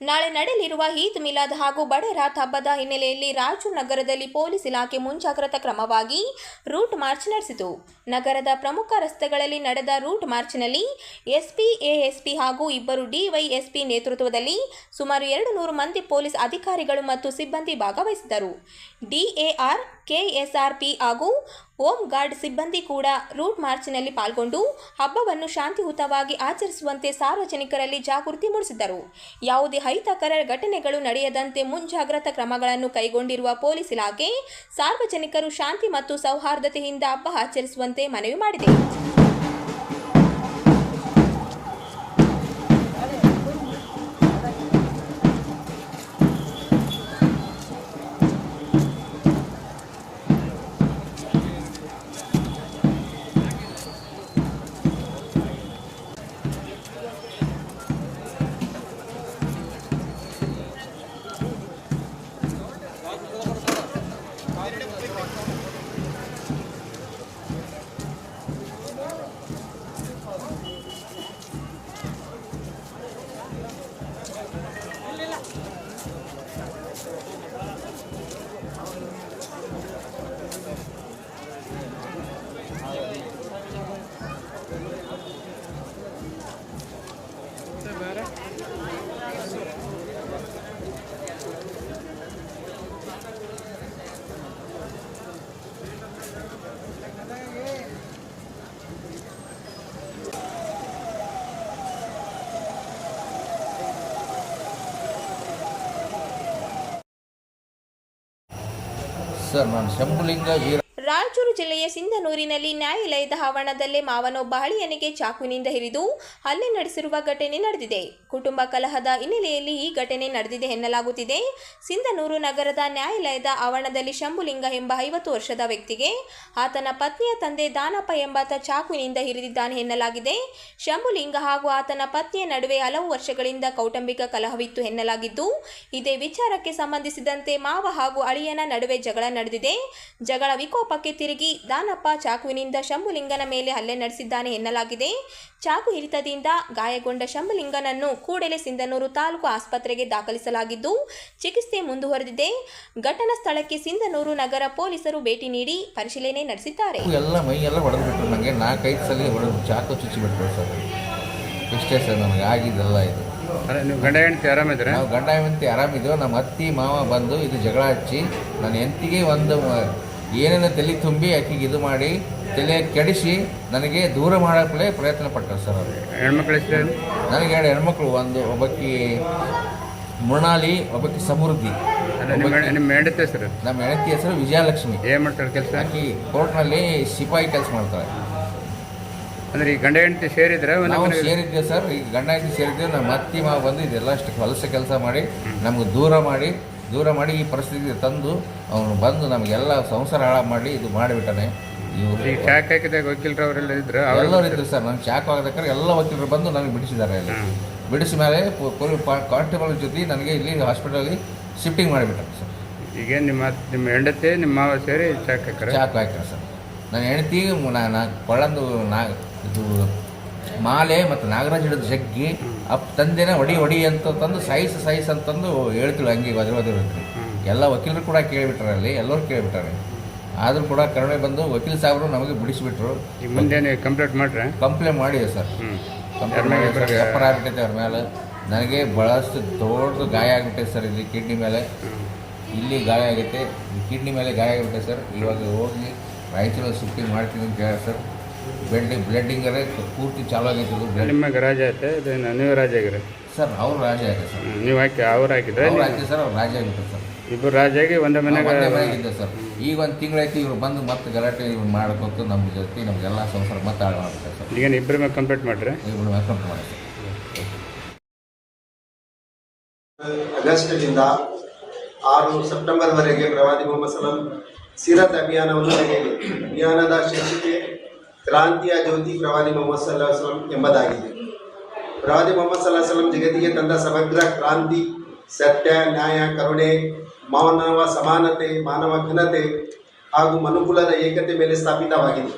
ನಾಳೆ ನಡೆಯಲಿರುವ ಈದ್ ಮಿಲಾದ್ ಹಾಗೂ ಬಡೇರಾತ್ ಹಬ್ಬದ ಹಿನ್ನೆಲೆಯಲ್ಲಿ ರಾಯಚೂರು ನಗರದಲ್ಲಿ ಪೊಲೀಸ್ ಇಲಾಖೆ ಮುಂಜಾಗ್ರತಾ ಕ್ರಮವಾಗಿ ರೂಟ್ ಮಾರ್ಚ್ ನಡೆಸಿತು. ನಗರದ ಪ್ರಮುಖ ರಸ್ತೆಗಳಲ್ಲಿ ನಡೆದ ರೂಟ್ ಮಾರ್ಚ್ನಲ್ಲಿ ಎಸ್ಪಿ, ಎಎಸ್ಪಿ ಹಾಗೂ 2 ಡಿವೈಎಸ್ಪಿ ನೇತೃತ್ವದಲ್ಲಿ ಸುಮಾರು 200 ಮಂದಿ ಪೊಲೀಸ್ ಅಧಿಕಾರಿಗಳು ಮತ್ತು ಸಿಬ್ಬಂದಿ ಭಾಗವಹಿಸಿದರು. ಡಿಎಆರ್, ಕೆಎಸ್ಆರ್ಪಿ ಹಾಗೂ ಹೋಮ್ ಗಾರ್ಡ್ ಸಿಬ್ಬಂದಿ ಕೂಡ ರೂಟ್ ಮಾರ್ಚ್ನಲ್ಲಿ ಪಾಲ್ಗೊಂಡು ಹಬ್ಬವನ್ನು ಶಾಂತಿಯುತವಾಗಿ ಆಚರಿಸುವಂತೆ ಸಾರ್ವಜನಿಕರಲ್ಲಿ ಜಾಗೃತಿ ಮೂಡಿಸಿದರು. ಯಾವುದೇ ಅಹಿತಕರ ಘಟನೆಗಳು ನಡೆಯದಂತೆ ಮುಂಜಾಗ್ರತಾ ಕ್ರಮಗಳನ್ನು ಕೈಗೊಂಡಿರುವ ಪೊಲೀಸ್ ಇಲಾಖೆ ಸಾರ್ವಜನಿಕರು ಶಾಂತಿ ಮತ್ತು ಸೌಹಾರ್ದತೆಯಿಂದ ಹಬ್ಬ ಆಚರಿಸುವಂತೆ ಮನವಿ ಮಾಡಿದೆ. ಸರ್, ನಾನು ಶಂಭುಲಿಂಗ ವೀರ. ರಾಯಚೂರು ಜಿಲ್ಲೆಯ ಸಿಂಧನೂರಿನಲ್ಲಿ ನ್ಯಾಯಾಲಯದ ಆವರಣದಲ್ಲೇ ಮಾವನೊಬ್ಬ ಹಳಿಯನಿಗೆ ಚಾಕುವಿನಿಂದ ಇರಿದು ಹಲ್ಲೆ ನಡೆಸಿರುವ ಘಟನೆ ನಡೆದಿದೆ. ಕುಟುಂಬ ಕಲಹದ ಹಿನ್ನೆಲೆಯಲ್ಲಿ ಈ ಘಟನೆ ನಡೆದಿದೆ ಎನ್ನಲಾಗುತ್ತಿದೆ. ಸಿಂಧನೂರು ನಗರದ ನ್ಯಾಯಾಲಯದ ಆವರಣದಲ್ಲಿ ಶಂಭುಲಿಂಗ ಎಂಬ 50 ವರ್ಷದ ವ್ಯಕ್ತಿಗೆ ಆತನ ಪತ್ನಿಯ ತಂದೆ ದಾನಪ್ಪ ಎಂಬಾತ ಚಾಕುವಿನಿಂದ ಇರಿದಿದ್ದಾನೆ ಎನ್ನಲಾಗಿದೆ. ಶಂಭುಲಿಂಗ ಹಾಗೂ ಆತನ ಪತ್ನಿಯ ನಡುವೆ ಹಲವು ವರ್ಷಗಳಿಂದ ಕೌಟುಂಬಿಕ ಕಲಹವಿತ್ತು ಎನ್ನಲಾಗಿದ್ದು, ಇದೇ ವಿಚಾರಕ್ಕೆ ಸಂಬಂಧಿಸಿದಂತೆ ಮಾವ ಹಾಗೂ ಅಳಿಯನ ನಡುವೆ ಜಗಳ ನಡೆದಿದೆ. ಜಗಳ ವಿಕೋಪಕ್ಕೆ ತಿರುಗಿ ದಾನಪ್ಪ ಚಾಕುವಿನಿಂದ ಶಂಭುಲಿಂಗನ ಮೇಲೆ ಹಲ್ಲೆ ನಡೆಸಿದ್ದಾನೆ ಎನ್ನಲಾಗಿದೆ. ಚಾಕು ಇರಿತದಿಂದ ಗಾಯಗೊಂಡ ಶಂಭುಲಿಂಗನನ್ನು ಕೂಡಲೇ ಸಿಂಧನೂರು ತಾಲೂಕು ಆಸ್ಪತ್ರೆಗೆ ದಾಖಲಿಸಲಾಗಿದ್ದು ಚಿಕಿತ್ಸೆ ಮುಂದುವರೆದಿದೆ. ಘಟನಾ ಸ್ಥಳಕ್ಕೆ ಸಿಂಧನೂರು ನಗರ ಪೊಲೀಸರು ಭೇಟಿ ನೀಡಿ ಪರಿಶೀಲನೆ ನಡೆಸಿದ್ದಾರೆ. ಎಲ್ಲ ಮೈ ಎಲ್ಲ ಹೊಡೆದ್ಬಿಟ್ರು, ನನಗೆ 4-5 ಸಲ ಹೊಡೆದು ಚಾಕು ಚುಚ್ಚಿಬಿಟ್ರು ಸರ್. ಇಷ್ಟೇ ಸರ್ ನನಗೆ ಆಗಿದ್ದೆಲ್ಲ ಇದು. ಅಲ್ಲ, ನೀವು ಗಂಡ ಹೆಂಡತಿ ಆರಾಮಿದ್ರೆ ನಾವು ಗಂಡ ಹೆಂಡತಿ ಆರಾಮಿದ್ದೆವು. ನಮ್ಮ ಅತ್ತಿ ಮಾವ ಬಂದು ಇದು ಜಗಳ ಹಚ್ಚಿ ನನ್ನ ಹೆಂಡತಿಗೆ ಒಂದು ಏನೇನು ತಲೆ ತುಂಬಿ ಆಕೆಗೆ ಇದು ಮಾಡಿ ತಲೆ ಕೆಡಿಸಿ ನನಗೆ ದೂರ ಮಾಡೋಕ್ಕೆ ಪ್ರಯತ್ನ ಪಟ್ಟರು ಸರ್ ಅವರು. ಹೆಣ್ಮಕ್ಳು ಎಷ್ಟು? ನನಗೆ 2 ಹೆಣ್ಮಕ್ಳು, ಒಬ್ಬಾಕಿ ಮೃಣಾಲಿ, ಒಬ್ಬಾಕಿ ಸಮೃದ್ಧಿ. ನಿಮ್ಮ ಹೆಂಡತಿ ಹೆಸರು? ನಮ್ಮ ಹೆಂಡತಿ ಹೆಸರು ವಿಜಯಲಕ್ಷ್ಮಿ. ಏನು ಮಾಡ್ತಾಳೆ ಕೆಲಸ? ಆಕೆ ಕೋರ್ಟ್ನಲ್ಲಿ ಸಿಪಾಯಿ ಕೆಲಸ ಮಾಡ್ತಾಳೆ. ಅಂದರೆ ಈ ಗಂಡ ಹೆಂಡತಿ ಸೇರಿದ್ರೆ ನಾವು ಸೇರಿದ್ದೇವೆ ಸರ್. ಈಗ ಗಂಡ ಹೆಂಡತಿ ಸೇರಿದ್ದೇವೆ. ನಮ್ಮ ಅತ್ತಿ ಮಾವ ಬಂದು ಇದೆಲ್ಲ ಅಷ್ಟು ಹೊಲಸ ಕೆಲಸ ಮಾಡಿ ನಮ್ಗೆ ದೂರ ಮಾಡಿ ಈ ಪರಿಸ್ಥಿತಿಗೆ ತಂದು ಅವನು ಬಂದು ನಮಗೆಲ್ಲ ಸಂಸಾರ ಹಾಳು ಮಾಡಿ ಇದು ಮಾಡಿಬಿಟ್ಟಾನೆ. ಈ ಚಾಕ್ ಹಾಕಿದಾಗ ವಕೀಲರು ಅವರೆಲ್ಲ ಇದ್ರು? ಎಲ್ಲರೂ ಇದ್ರು ಸರ್. ನಾನು ಚಾಕು ಹಾಕಬೇಕಾದ್ರೆ ಎಲ್ಲ ವಕೀಲರು ಬಂದು ನನಗೆ ಬಿಡಿಸಿದ್ದಾರೆ. ಅಲ್ಲಿ ಬಿಡಿಸಿದ ಮೇಲೆ ಕಾನ್ಸ್ಟೇಬಲ್ ಜೊತೆ ನನಗೆ ಇಲ್ಲಿ ಹಾಸ್ಪಿಟಲ್ಗೆ ಶಿಫ್ಟಿಂಗ್ ಮಾಡಿಬಿಟ್ಟಾರೆ ಸರ್. ಈಗ ನಿಮ್ಮ ಹೆಂಡತಿ ನಿಮ್ಮ ಮಾವ ಸೇರಿ ಚಾಕು ಹಾಕಿದ್ದಾರೆ ಸರ್. ನನ್ನ ಹೆಂಡತಿ ಕೊಳ್ಳಂದು ಇದು ಮಾಲೆ ಮತ್ತು ನಾಗರಾಜ್ ಹಿಡಿದು ಜಗ್ಗಿ ತಂದೆನ ಹೊಡಿ ಅಂತ ತಂದು ಸೈಸ್ ಅಂತಂದು ಹೇಳ್ತಿಳು. ಹಂಗೆ ಒದಿರ್ತೀವಿ. ಎಲ್ಲ ವಕೀಲರು ಕೂಡ ಕೇಳಿಬಿಟ್ರೆ, ಅಲ್ಲಿ ಎಲ್ಲರೂ ಕೇಳಿಬಿಟ್ಟಾರೆ. ಆದರೂ ಕೂಡ ಕರುಣೆ ಬಂದು ವಕೀಲ್ ಸಾಹೇಬರು ನಮಗೆ ಬಿಡಿಸಿಬಿಟ್ರು. ಈಗ ಮುಂದೆ ಕಂಪ್ಲೇಂಟ್ ಮಾಡ್ರೆ? ಕಂಪ್ಲೇಂಟ್ ಮಾಡಿದೆ ಸರ್. ಎಪ್ಪರ ಆಗ್ಬಿಟ್ಟೈತೆ ಅವ್ರ ಮೇಲೆ. ನನಗೆ ಭಾಳಷ್ಟು ದೊಡ್ಡದು ಗಾಯ ಆಗಿಬಿಟ್ಟೈತೆ ಸರ್. ಇಲ್ಲಿ ಕಿಡ್ನಿ ಮೇಲೆ ಇಲ್ಲಿ ಗಾಯ ಆಗೈತೆ, ಕಿಡ್ನಿ ಮೇಲೆ ಗಾಯ ಆಗಿಬಿಟ್ಟೆ ಸರ್. ಇವಾಗ ಹೋಗಿ ರಾಯಚೂರಲ್ಲಿ ಶಿಫ್ಟಿಂಗ್ ಮಾಡ್ತೀನಿ ಅಂತ ಹೇಳಿ ಸರ್. ಬ್ಲಡ್ಡಿಂಗರೇ ಪೂರ್ತಿ ಚಾಲು ಆಗೈತೆ. ನಿಮಗೆ ರಾಜ ಐತೆ? ನೀವು ರಾಜ ಆಗಿರಿ ಸರ್? ಅವ್ರು ರಾಜ ಆಗಿದೆ ಸರ್. ನೀವು ಅವ್ರು ಹಾಕಿದ್ರೆ? ಅವ್ರು ಹಾಕಿ ಸರ್. ಅವ್ರು ರಾಜ ಆಗಿಬಿಟ್ಟು ಸರ್. ಇಬ್ಬರು ರಾಜ ಆಗಿ ಒಂದೇ ಮನೆಯಾಗಿದ್ದೆ ಸರ್. ಈಗ 1 ತಿಂಗಳಾಯ್ತು ಇವ್ರು ಬಂದು ಮತ್ತೆ ಗಲಾಟೆ ಇವ್ರು ಮಾಡ್ಕೊತು ನಮ್ಮ ಜೊತೆ ನಮಗೆಲ್ಲ ಸಂಸಾರ ಮತ್ತೆ ಹಾಳು ಮಾಡ್ತಾರೆ ಸರ್. ಈಗ ಇಬ್ಬರ ಮೇಲೆ ಕಂಪ್ಲೇಂಟ್ ಮಾಡಿದ್ರೆ? ಇಬ್ಬರು ಮೇಲೆ ಕಂಪ್ಲೇಂಟ್ ಮಾಡಿ ಸರ್. ಆಗಸ್ಟ್ನಿಂದ 6 ಸೆಪ್ಟೆಂಬರ್ವರೆಗೆ ಪ್ರವಾದಿ ಮೊಹಮ್ಮದ್ ಸಲಾಂ ಸೀರತ್ ಅಭಿಯಾನವನ್ನು ನಡೆಯಲಿದೆ. ಅಭಿಯಾನದ ಶೀರ್ಷಿಕೆ ಕ್ರಾಂತಿಯ ಜ್ಯೋತಿ ಪ್ರವಾದಿ ಮೊಹಮ್ಮದ್ ಸಲಾಂ ಎಂಬುದಾಗಿದೆ. ಪ್ರವಾದಿ ಮೊಹಮ್ಮದ್ ಸಲಾಂ ಜಗತ್ತಿಗೆ ತಂದ ಸಮಗ್ರ ಕ್ರಾಂತಿ ಸತ್ಯ, ನ್ಯಾಯ, ಕರುಣೆ, ಮಾನವ ಸಮಾನತೆ, ಮಾನವ ಘನತೆ ಹಾಗೂ ಮನುಕುಲದ ಏಕತೆ ಮೇಲೆ ಸ್ಥಾಪಿತವಾಗಿದೆ.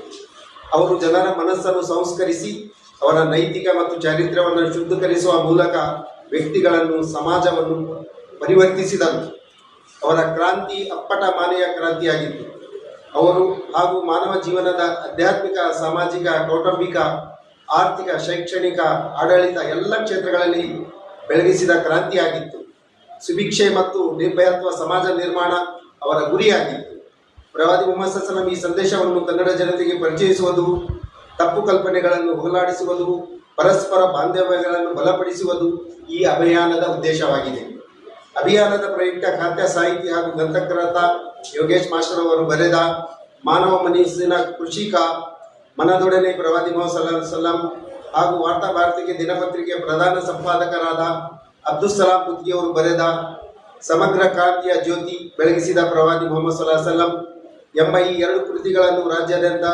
ಅವರು ಜನರ ಮನಸ್ಸನ್ನು ಸಂಸ್ಕರಿಸಿ ಅವರ ನೈತಿಕ ಮತ್ತು ಚಾರಿತ್ರ್ಯವನ್ನು ಶುದ್ಧೀಕರಿಸುವ ಮೂಲಕ ವ್ಯಕ್ತಿಗಳನ್ನು, ಸಮಾಜವನ್ನು ಪರಿವರ್ತಿಸಿದರು. ಅವರ ಕ್ರಾಂತಿ ಅಪ್ಪಟ ಮಾನವೀಯ ಕ್ರಾಂತಿಯಾಗಿತ್ತು. ಅವರು ಹಾಗೂ ಮಾನವ ಜೀವನದ ಆಧ್ಯಾತ್ಮಿಕ, ಸಾಮಾಜಿಕ, ಕೌಟುಂಬಿಕ, ಆರ್ಥಿಕ, ಶೈಕ್ಷಣಿಕ, ಆಡಳಿತ ಎಲ್ಲ ಕ್ಷೇತ್ರಗಳಲ್ಲಿ ಬೆಳಗಿಸಿದ ಕ್ರಾಂತಿಯಾಗಿತ್ತು. ಸುಭಿಕ್ಷೆ ಮತ್ತು ನಿರ್ಭಯತ್ವ ಸಮಾಜ ನಿರ್ಮಾಣ ಅವರ ಗುರಿಯಾಗಿತ್ತು. ಪ್ರವಾದಿ ಮೊಹಮ್ಮದ್ ಸಲಾಂ ಈ ಸಂದೇಶವನ್ನು ಕನ್ನಡ ಜನತೆಗೆ ಪರಿಚಯಿಸುವುದು, ತಪ್ಪು ಕಲ್ಪನೆಗಳನ್ನು ಹೋಗಲಾಡಿಸುವುದು, ಪರಸ್ಪರ ಬಾಂಧವ್ಯಗಳನ್ನು ಬಲಪಡಿಸುವುದು ಈ ಅಭಿಯಾನದ ಉದ್ದೇಶವಾಗಿದೆ. ಅಭಿಯಾನದ ಪ್ರಯುಕ್ತ ಖ್ಯಾತ ಸಾಹಿತಿ ಹಾಗೂ ಗ್ರಂಥಕರ್ತ ಯೋಗೇಶ್ ಮಾಸ್ಟರ್ ಅವರು ಬರೆದ ಮಾನವ ಮನಸ್ಸಿನ ಕೃಷಿಕ ಮನದೊಡನೆ ಪ್ರವಾದಿ ಮೊಹಮ್ಮದ್ ಸಲಾಂ ಹಾಗೂ ವಾರ್ತಾ ಭಾರತಿಗೆ ದಿನಪತ್ರಿಕೆಯ ಪ್ರಧಾನ ಸಂಪಾದಕರಾದ ಅಬ್ದುಲ್ ಸಲಾಂ ಕುತ್ಗಿ ಅವರು ಬರೆದ ಸಮಗ್ರ ಕ್ರಾಂತಿಯ ಜ್ಯೋತಿ ಬೆಳಗಿಸಿದ ಪ್ರವಾದಿ ಮೊಹಮ್ಮದ್ ಸಲಾಂ ಎಂಬ ಈ 2 ಕೃತಿಗಳನ್ನು ರಾಜ್ಯಾದ್ಯಂತ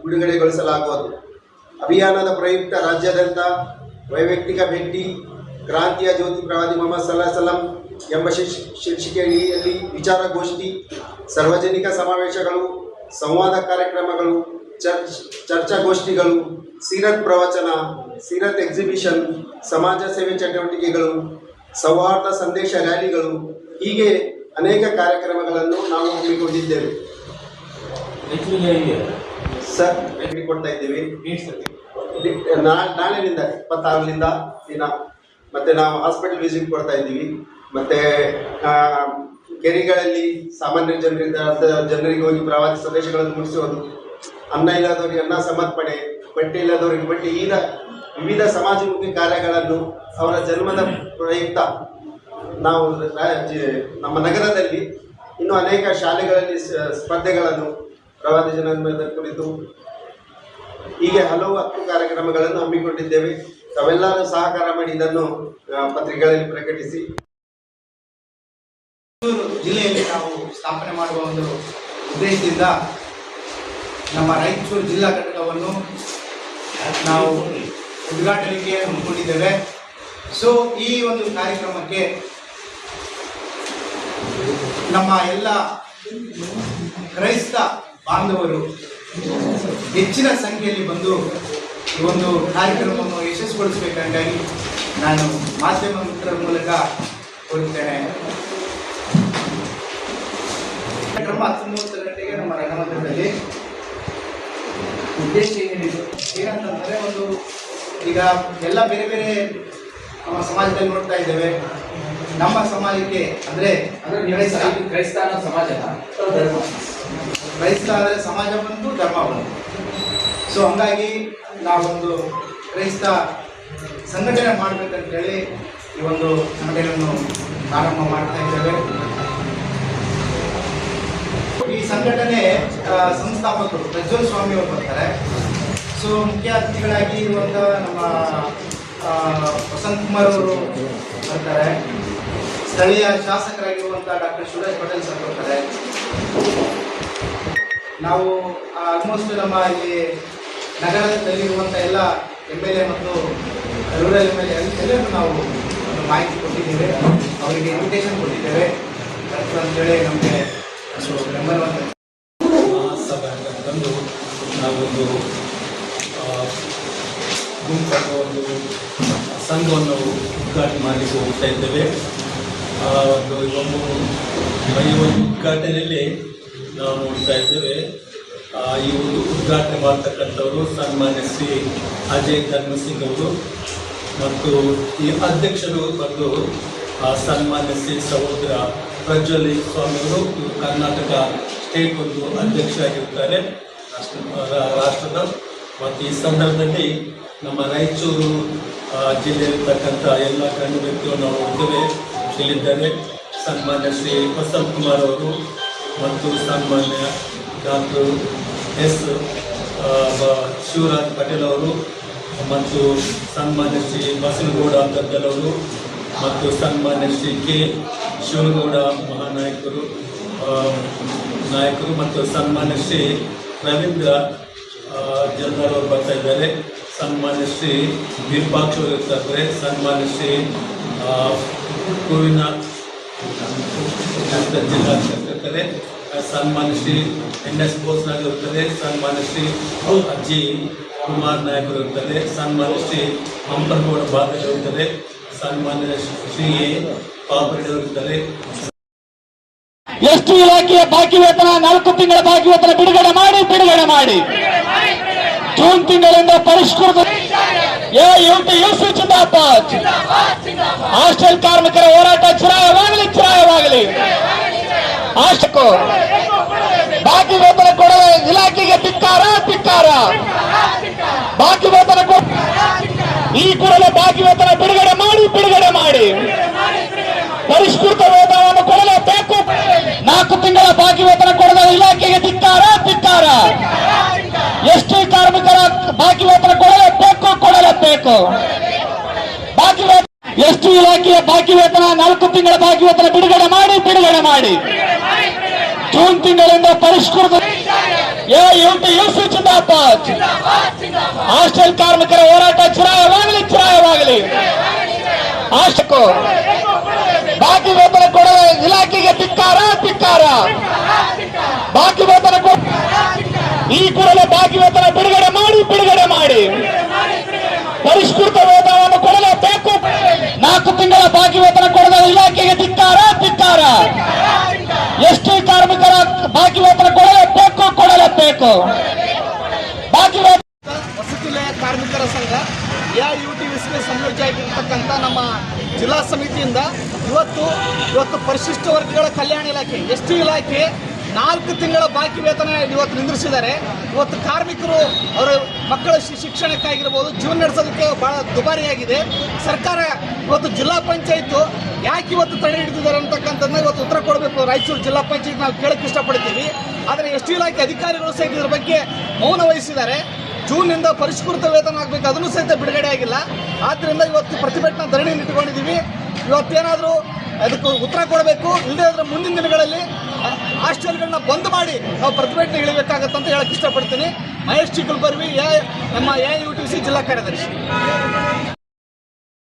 ಬಿಡುಗಡೆಗೊಳಿಸಲಾಗುವುದು. ಅಭಿಯಾನದ ಪ್ರಯುಕ್ತ ರಾಜ್ಯಾದ್ಯಂತ ವೈಯಕ್ತಿಕ ಭೇಟಿ, ಕ್ರಾಂತಿಯ ಜ್ಯೋತಿ ಪ್ರವಾದಿ ಮೊಹಮ್ಮದ್ ಸಲಾಂ ಎಂಬ ಶೀರ್ಷಿಕೆಯಲ್ಲಿ ವಿಚಾರಗೋಷ್ಠಿ, ಸಾರ್ವಜನಿಕ ಸಮಾವೇಶಗಳು, ಸಂವಾದ ಕಾರ್ಯಕ್ರಮಗಳು, ಚರ್ಚಾಗೋಷ್ಠಿಗಳು, ಸೀರತ್ ಪ್ರವಚನ, ಸೀರತ್ ಎಕ್ಸಿಬಿಷನ್, ಸಮಾಜ ಸೇವೆ ಚಟುವಟಿಕೆಗಳು, ಸೌಹಾರ್ದ ಸಂದೇಶ ರ್ಯಾಲಿಗಳು, ಹೀಗೆ ಅನೇಕ ಕಾರ್ಯಕ್ರಮಗಳನ್ನು ನಾವು ಹಮ್ಮಿಕೊಂಡಿದ್ದೇವೆ. ಸರ್ ಕೊಡ್ತಾ ಇದ್ದೀವಿ. ನಾಳೆನಿಂದ 26ರಿಂದ ದಿನ ಮತ್ತೆ ನಾವು ಹಾಸ್ಪಿಟಲ್ ವಿಸಿಟ್ ಕೊಡ್ತಾ ಇದ್ದೀವಿ. ಮತ್ತೆ ಕೆರೆಗಳಲ್ಲಿ ಸಾಮಾನ್ಯ ಜನರಿಗೆ ಹೋಗಿ ಪ್ರವಾದಿ ಸಂದೇಶಗಳನ್ನು ಮುಗಿಸುವುದು, ಅನ್ನ ಇಲ್ಲದವರಿಗೆ ಅನ್ನ ಸಮರ್ಪಣೆ, ಬಟ್ಟೆ ಇಲ್ಲದವರಿಗೆ ಬಟ್ಟೆ, ಈಗ ವಿವಿಧ ಸಮಾಜಮುಖಿ ಕಾರ್ಯಗಳನ್ನು ಅವರ ಜನ್ಮದ ಪ್ರಯುಕ್ತ ನಾವು ನಮ್ಮ ನಗರದಲ್ಲಿ ಇನ್ನೂ ಅನೇಕ ಶಾಲೆಗಳಲ್ಲಿ ಸ್ಪರ್ಧೆಗಳನ್ನು ಪ್ರವಾದಿ ಜನ್ಮದ ಕುರಿತು ಹೀಗೆ ಹಲವು 10 ಕಾರ್ಯಕ್ರಮಗಳನ್ನು ಹಮ್ಮಿಕೊಂಡಿದ್ದೇವೆ. ತಾವೆಲ್ಲರೂ ಸಹಕಾರ ಮಾಡಿ ಇದನ್ನು ಪತ್ರಿಕೆಗಳಲ್ಲಿ ಪ್ರಕಟಿಸಿ ಜಿಲ್ಲೆಯಲ್ಲಿ ನಾವು ಸ್ಥಾಪನೆ ಮಾಡುವ ಒಂದು ಉದ್ದೇಶದಿಂದ ನಮ್ಮ ರಾಯಚೂರು ಜಿಲ್ಲಾ ಘಟಕವನ್ನು ನಾವು ಉದ್ಘಾಟನೆಗೆ ಹಮ್ಮಿಕೊಂಡಿದ್ದೇವೆ. ಸೊ ಈ ಒಂದು ಕಾರ್ಯಕ್ರಮಕ್ಕೆ ನಮ್ಮ ಎಲ್ಲ ಕ್ರೈಸ್ತ ಬಾಂಧವರು ಹೆಚ್ಚಿನ ಸಂಖ್ಯೆಯಲ್ಲಿ ಬಂದು ಈ ಒಂದು ಕಾರ್ಯಕ್ರಮವನ್ನು ಯಶಸ್ವಿಗೊಳಿಸಬೇಕಾಗಿ ನಾನು ಮಾಧ್ಯಮ ಮಿತ್ರರ ಮೂಲಕ ಕೋರುತ್ತೇನೆ. ಕಾರ್ಯಕ್ರಮ 19 ಗಂಟೆಗೆ ನಮ್ಮ ರಂಗಮಂದಿರದಲ್ಲಿ. ಉದ್ದೇಶ ಏನಂತಂದರೆ, ಒಂದು ಈಗ ಎಲ್ಲ ಬೇರೆ ಬೇರೆ ನಮ್ಮ ಸಮಾಜದಲ್ಲಿ ನೋಡ್ತಾ ಇದ್ದೇವೆ. ನಮ್ಮ ಸಮಾಜಕ್ಕೆ ಅಂದರೆ ಕ್ರೈಸ್ತ ಸಮಾಜ ಕ್ರೈಸ್ತ ಅಂದರೆ ಸಮಾಜ ಬಂತು, ಧರ್ಮ ಬಂತು. ಸೊ ಹಂಗಾಗಿ ನಾವೊಂದು ಕ್ರೈಸ್ತ ಸಂಘಟನೆ ಮಾಡಬೇಕಂತೇಳಿ ಈ ಒಂದು ಸಂಘಟನೆಯನ್ನು ಪ್ರಾರಂಭ ಮಾಡ್ತಾ ಇದ್ದೇವೆ. ಈ ಸಂಘಟನೆ ಸಂಸ್ಥಾಪಕರು ಪ್ರಜ್ವಲ್ ಸ್ವಾಮಿ ಅವರು ಬರ್ತಾರೆ. ಸೊ ಮುಖ್ಯ ಅತಿಥಿಗಳಾಗಿ ಇರುವಂಥ ನಮ್ಮ ವಸಂತ್ ಕುಮಾರ್ ಅವರು ಬರ್ತಾರೆ. ಸ್ಥಳೀಯ ಶಾಸಕರಾಗಿರುವಂಥ ಡಾಕ್ಟರ್ ಶಿವರಾಜ್ ಪಟೇಲ್ ಸರ್ ಬರ್ತಾರೆ. ನಾವು ಆಲ್ಮೋಸ್ಟ್ ನಮ್ಮ ಇಲ್ಲಿ ನಗರದಲ್ಲಿರುವಂಥ ಎಲ್ಲ MLA ಮತ್ತು ರೂರಲ್ MLA ಎಲ್ಲರೂ ನಾವು ಒಂದು ಮಾಹಿತಿ ಕೊಟ್ಟಿದ್ದೇವೆ. ಅವರಿಗೆ ಇನ್ವಿಟೇಷನ್ ಕೊಟ್ಟಿದ್ದೇವೆ ಅಂತೇಳಿ ನಮಗೆ ನಂಬರ್ 1 ಸಭೆಯಂದು ನಾವೊಂದು ಗುಂಪನ್ನು ಒಂದು ಸಂಘವನ್ನು ಉದ್ಘಾಟನೆ ಮಾಡಲಿಕ್ಕೆ ಹೋಗ್ತಾ ಇದ್ದೇವೆ. ಈ ಒಂದು ಉದ್ಘಾಟನೆಯಲ್ಲಿ ನಾವು ನೋಡ್ತಾ ಇದ್ದೇವೆ. ಈ ಒಂದು ಉದ್ಘಾಟನೆ ಮಾಡ್ತಕ್ಕಂಥವರು ಸನ್ಮಾನ್ಯ ಶ್ರೀ ಅಜಯ್ ಧರ್ಮಸಿಂಗ್ ಅವರು ಮತ್ತು ಈ ಅಧ್ಯಕ್ಷರು ಬಂದು ಸನ್ಮಾನ್ಯ ಶ್ರೀ ಸಹೋದರ ಪ್ರಜ್ವಲ್ ಸ್ವಾಮಿಯವರು. ಇವರು ಕರ್ನಾಟಕ ಸ್ಟೇಟ್ ಒಂದು ಅಧ್ಯಕ್ಷರಾಗಿರ್ತಾರೆ ರಾಷ್ಟ್ರದ. ಮತ್ತು ಈ ಸಂದರ್ಭದಲ್ಲಿ ನಮ್ಮ ರಾಯಚೂರು ಜಿಲ್ಲೆಯಲ್ಲಿರ್ತಕ್ಕಂಥ ಎಲ್ಲ ಗಣ್ಯ ವ್ಯಕ್ತಿಗಳು ನಾವು ನೋಡ್ತೇವೆ. ಇಲ್ಲಿದ್ದಾರೆ ಸನ್ಮಾನ್ಯ ಶ್ರೀ ವಸಂತ್ ಕುಮಾರ್ ಅವರು ಮತ್ತು ಸನ್ಮಾನ್ಯ ಡಾಕ್ಟರ್ ಎಸ್ ಶಿವರಾಜ್ ಪಟೇಲ್ ಅವರು ಮತ್ತು ಸನ್ಮಾನ್ಯ ಶ್ರೀ ಬಸನಗೌಡ ಗದ್ದಲ್ ಅವರು ಮತ್ತು ಸನ್ಮಾನ್ಯ ಶ್ರೀ ಕೆ ಶಿವನಗೌಡ ಮಹಾನಾಯಕರು ಮತ್ತು ಸನ್ಮಾನ್ಯ ಶ್ರೀ ರವೀಂದ್ರ ಜಲ್ದಾರ್ ಅವರು ಬರ್ತಾ ಇದ್ದಾರೆ. ಸನ್ಮಾನ್ಯ ಶ್ರೀ ವಿರೂಪಾಕ್ಷ ಅವರು ಇರ್ತಾರೆ. ಸನ್ಮಾನ್ಯ ಶ್ರೀ ಹೂವಿನ ಜಿಲ್ಲಾಧ್ಯಕ್ಷರಿರ್ತಾರೆ. ಸನ್ಮಾನ್ಯ ಶ್ರೀ NS ಬೋಸ್ನಾಗ್ ಇರ್ತಾರೆ. ಸನ್ಮಾನ್ಯ ಶ್ರೀ ಅಜ್ಜಿ ಕುಮಾರ್ ನಾಯಕರು ಇರ್ತಾರೆ. ಸನ್ಮಾನ್ಯ ಶ್ರೀ ಹಂಪನಗೌಡ ಬಾದಲ್ ಇರ್ತಾರೆ. ಸನ್ಮಾನ್ಯ ಶ್ರೀ ಪಾಪರೆಡ್ಡಿ ಅವರು ಇರ್ತಾರೆ. ಎಷ್ಟು ಇಲಾಖೆಯ ಬಾಕಿ ವೇತನ 4 ತಿಂಗಳ ಬಾಕಿ ವೇತನ ಬಿಡುಗಡೆ ಮಾಡಿ ಜೂನ್ ತಿಂಗಳಿಂದ ಪರಿಷ್ಕೃತ AUTUC ಜಿಂದಾಬಾದ್. ಹಾಸ್ಟೆಲ್ ಕಾರ್ಮಿಕರ ಹೋರಾಟ ಚಿರಾಯವಾಗಲಿ. ಅಷ್ಟಕ್ಕೂ ಬಾಕಿ ವೇತನ ಕೊಡುವ ಇಲಾಖೆಗೆ ಧಿಕ್ಕಾರ. ಬಾಕಿ ವೇತನ ಈ ಕೂಡಲೇ ಬಾಕಿ ವೇತನ ಬಿಡುಗಡೆ ಮಾಡಿ ಪರಿಷ್ಕೃತ ವೇತನವನ್ನು ಕೊಡಲೇಬೇಕು. 4 ತಿಂಗಳ ಬಾಕಿ ವೇತನ ಕೊಡದ ಇಲಾಖೆಗೆ ಧಿಕ್ಕಾರ. ಎಸ್ಟಿ ಕಾರ್ಮಿಕರ ಬಾಕಿ ವೇತನ ಕೊಡಲೇಬೇಕು. ಎಸ್ಟಿ ಇಲಾಖೆಯ ಬಾಕಿ ವೇತನ 4 ತಿಂಗಳ ಬಾಕಿ ವೇತನ ಬಿಡುಗಡೆ ಮಾಡಿ ಜೂನ್ ತಿಂಗಳಿಂದ ಪರಿಷ್ಕೃತ AUTUC ಜಿಂದಾಬಾದ್. ಹಾಸ್ಟೆಲ್ ಕಾರ್ಮಿಕರ ಹೋರಾಟ ಚಿರಾಯವಾಗಲಿ. ಅಷ್ಟಕ್ಕೂ ಬಾಕಿ ವೇತನ ಕೊಡುವ ಇಲಾಖೆಗೆ ಧಿಕ್ಕಾರ. ಬಾಕಿ ವೇತನ ಈ ಕೂಡಲೇ ಬಾಕಿ ವೇತನ ಬಿಡುಗಡೆ ಮಾಡಿ ಪರಿಷ್ಕೃತ ವೇತನವನ್ನು ಕೊಡಲೇಬೇಕು. 4 ತಿಂಗಳ ಬಾಕಿ ವೇತನ ಕೊಡದ ಇಲಾಖೆಗೆ ಧಿಕ್ಕಾರ. ಎಸ್ಟಿ ಕಾರ್ಮಿಕರ ಬಾಕಿ ವೇತನ ಕೊಡಲೇಬೇಕು. ಬಾಕಿ ವಸತಿ ನಿಲಯ ಕಾರ್ಮಿಕರ ಸಂಘ AIUTUC ಸಂಯೋಜನೆಯಾಗಿರ್ತಕ್ಕಂಥ ನಮ್ಮ ಜಿಲ್ಲಾ ಸಮಿತಿಯಿಂದ ಇವತ್ತು ಪರಿಶಿಷ್ಟ ವರ್ಗಗಳ ಕಲ್ಯಾಣ ಇಲಾಖೆ ST ಇಲಾಖೆ 4 ತಿಂಗಳ ಬಾಕಿ ವೇತನ ಇವತ್ತು ನಿಂದಿರಿಸಿದ್ದಾರೆ. ಇವತ್ತು ಕಾರ್ಮಿಕರು ಅವರ ಮಕ್ಕಳ ಶಿಕ್ಷಣಕ್ಕಾಗಿರ್ಬೋದು, ಜೀವನ ನಡೆಸೋದಕ್ಕೆ ಭಾಳ ದುಬಾರಿಯಾಗಿದೆ. ಸರ್ಕಾರ ಇವತ್ತು ಜಿಲ್ಲಾ ಪಂಚಾಯತ್ ಯಾಕೆ ಇವತ್ತು ತಡೆ ಹಿಡಿದಿದ್ದಾರೆ ಅಂತಕ್ಕಂಥದ್ದನ್ನ ಇವತ್ತು ಉತ್ತರ ಕೊಡಬೇಕು. ರಾಯಚೂರು ಜಿಲ್ಲಾ ಪಂಚಾಯತ್ ನಾವು ಕೇಳಕ್ಕೆ ಇಷ್ಟಪಡ್ತೀವಿ. ಆದರೆ ST ಇಲಾಖೆ ಅಧಿಕಾರಿಗಳು ಸಹಿತ ಇದರ ಬಗ್ಗೆ ಮೌನ ವಹಿಸಿದ್ದಾರೆ. ಜೂನ್ನಿಂದ ಪರಿಷ್ಕೃತ ವೇತನ ಆಗಬೇಕು, ಅದನ್ನು ಸಹಿತ ಬಿಡುಗಡೆ ಆಗಿಲ್ಲ. ಆದ್ದರಿಂದ ಇವತ್ತು ಪ್ರತಿಭಟನಾ ಧರಣಿಯನ್ನು ಇಟ್ಟುಕೊಂಡಿದ್ದೀವಿ. ಇವತ್ತೇನಾದರೂ ಅದಕ್ಕೆ ಉತ್ತರ ಕೊಡಬೇಕು. ಇಲ್ಲದೇ ಆದರೆ ಮುಂದಿನ ದಿನಗಳಲ್ಲಿ ಹಾಸ್ಟೆಲ್ಗಳನ್ನ ಬಂದ್ ಮಾಡಿ ನಾವು ಪ್ರತಿಭಟನೆ ಇಳಬೇಕಾಗತ್ತಂತ ಹೇಳಕ್ಕೆ ಇಷ್ಟಪಡ್ತೀನಿ. ಮಹೇಶ್ ಚಿಕ್ಕಲ್ಬರ್ವಿ, ನಮ್ಮ AIUTUC ಜಿಲ್ಲಾ ಕಾರ್ಯದರ್ಶಿ.